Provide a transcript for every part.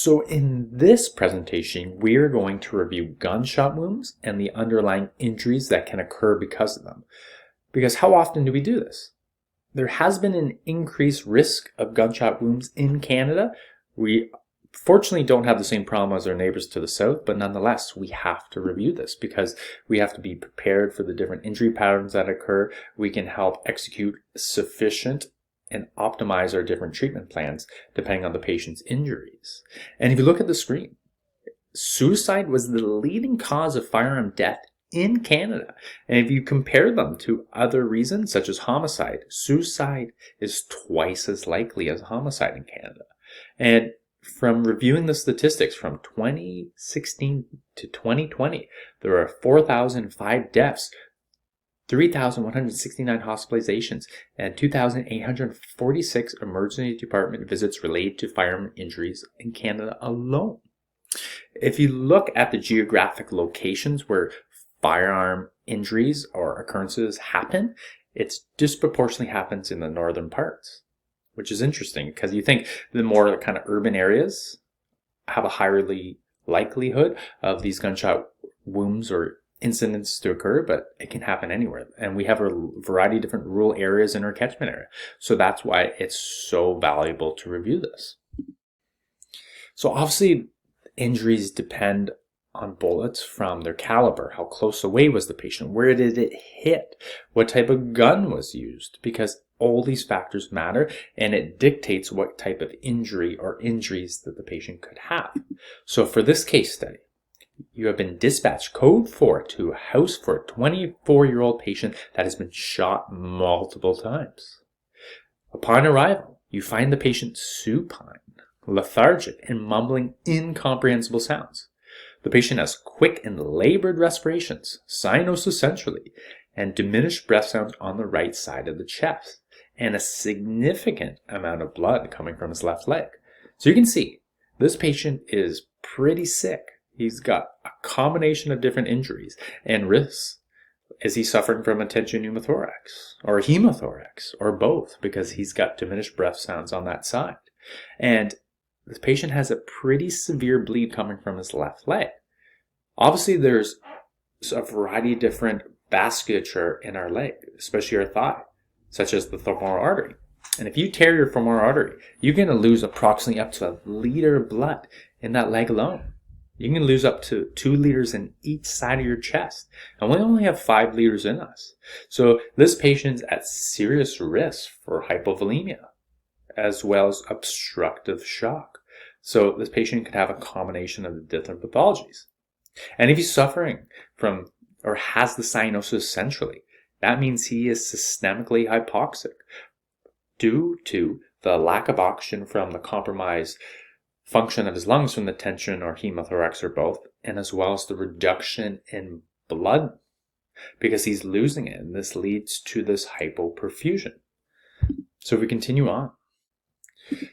So in this presentation, we're going to review gunshot wounds and the underlying injuries that can occur because of them. Because how often do we do this? There has been an increased risk of gunshot wounds in Canada. We fortunately don't have the same problem as our neighbors to the south, but nonetheless, we have to review this because we have to be prepared for the different injury patterns that occur. We can help execute sufficient and optimize our different treatment plans depending on the patient's injuries. And if you look at the screen, suicide was the leading cause of firearm death in Canada. And if you compare them to other reasons such as homicide, suicide is twice as likely as homicide in Canada. And from reviewing the statistics from 2016 to 2020, there are 4,005 deaths, 3,169 hospitalizations, and 2,846 emergency department visits related to firearm injuries in Canada alone. If you look at the geographic locations where firearm injuries or occurrences happen, it disproportionately happens in the northern parts, which is interesting because you think the more kind of urban areas have a higher likelihood of these gunshot wounds or incidents to occur, but it can happen anywhere. And we have a variety of different rural areas in our catchment area. So that's why it's so valuable to review this. So obviously injuries depend on bullets from their caliber. How close away was the patient? Where did it hit? What type of gun was used? Because all these factors matter and it dictates what type of injury or injuries that the patient could have. So for this case study, you have been dispatched code 4 to a house for a 24-year-old patient that has been shot multiple times. Upon arrival, you find the patient supine, lethargic, and mumbling incomprehensible sounds. The patient has quick and labored respirations, cyanosis centrally, and diminished breath sounds on the right side of the chest, and a significant amount of blood coming from his left leg. So you can see, this patient is pretty sick. He's got a combination of different injuries and risks. Is he suffering from a tension pneumothorax or hemothorax or both because he's got diminished breath sounds on that side? And this patient has a pretty severe bleed coming from his left leg. Obviously, there's a variety of different vasculature in our leg, especially our thigh, such as the femoral artery. And if you tear your femoral artery, you're going to lose approximately up to 1 liter of blood in that leg alone. You can lose up to 2 liters in each side of your chest. And we only have 5 liters in us. So this patient's at serious risk for hypovolemia, as well as obstructive shock. So this patient could have a combination of the different pathologies. And if he's suffering from or has the cyanosis centrally, that means he is systemically hypoxic due to the lack of oxygen from the compromised function of his lungs from the tension or hemothorax or both, and as well as the reduction in blood because he's losing it, and this leads to this hypoperfusion. So if we continue on.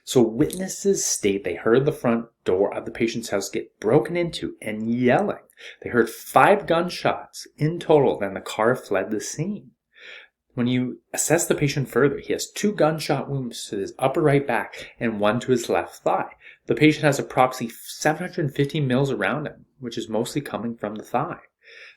So witnesses state they heard the front door of the patient's house get broken into and yelling. They heard 5 gunshots in total, then the car fled the scene. When you assess the patient further, he has 2 gunshot wounds to his upper right back and 1 to his left thigh. The patient has approximately 750 mils around him, which is mostly coming from the thigh.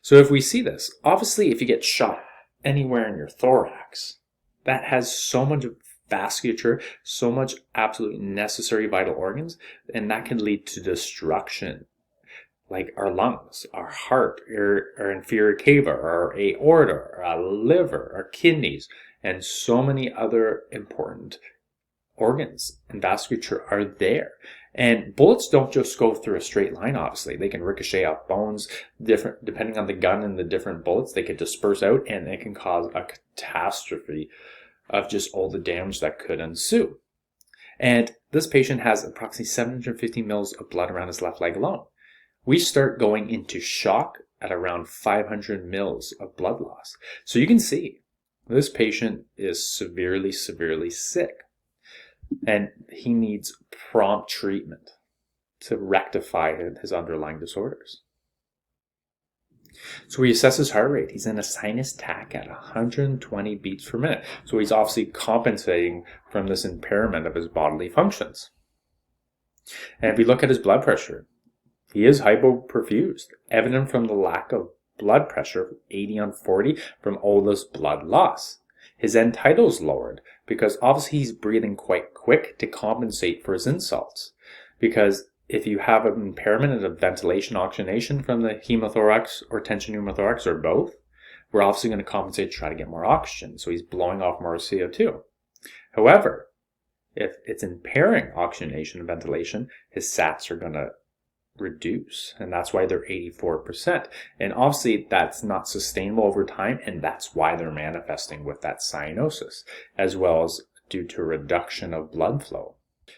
So if we see this, obviously if you get shot anywhere in your thorax, that has so much vasculature, so much absolutely necessary vital organs, and that can lead to destruction, like our lungs, our heart, our inferior cava, our aorta, our liver, our kidneys, and so many other important organs and vasculature are there. And bullets don't just go through a straight line, obviously. They can ricochet off bones, different depending on the gun and the different bullets. They can disperse out, and it can cause a catastrophe of just all the damage that could ensue. And this patient has approximately 750 mils of blood around his left leg alone. We start going into shock at around 500 mils of blood loss. So you can see this patient is severely, severely sick. And he needs prompt treatment to rectify his underlying disorders. So we assess his heart rate. He's in a sinus tach at 120 beats per minute. So he's obviously compensating from this impairment of his bodily functions. And if you look at his blood pressure, he is hypoperfused, evident from the lack of blood pressure, 80 on 40, from all this blood loss. His end tidal is lowered because obviously he's breathing quite quick to compensate for his insults. Because if you have an impairment of ventilation oxygenation from the hemothorax or tension pneumothorax or both, we're obviously going to compensate to try to get more oxygen. So he's blowing off more CO2. However, if it's impairing oxygenation and ventilation, his SATs are going to reduce, and that's why they're 84%. And obviously that's not sustainable over time, and that's why they're manifesting with that cyanosis, as well as due to reduction of blood flow.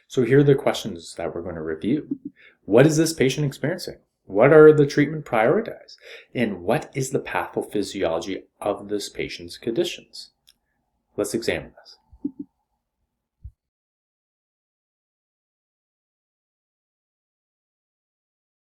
So here are the questions that we're going to review. What is this patient experiencing? What are the treatment prioritized? And what is the pathophysiology of this patient's conditions? Let's examine this.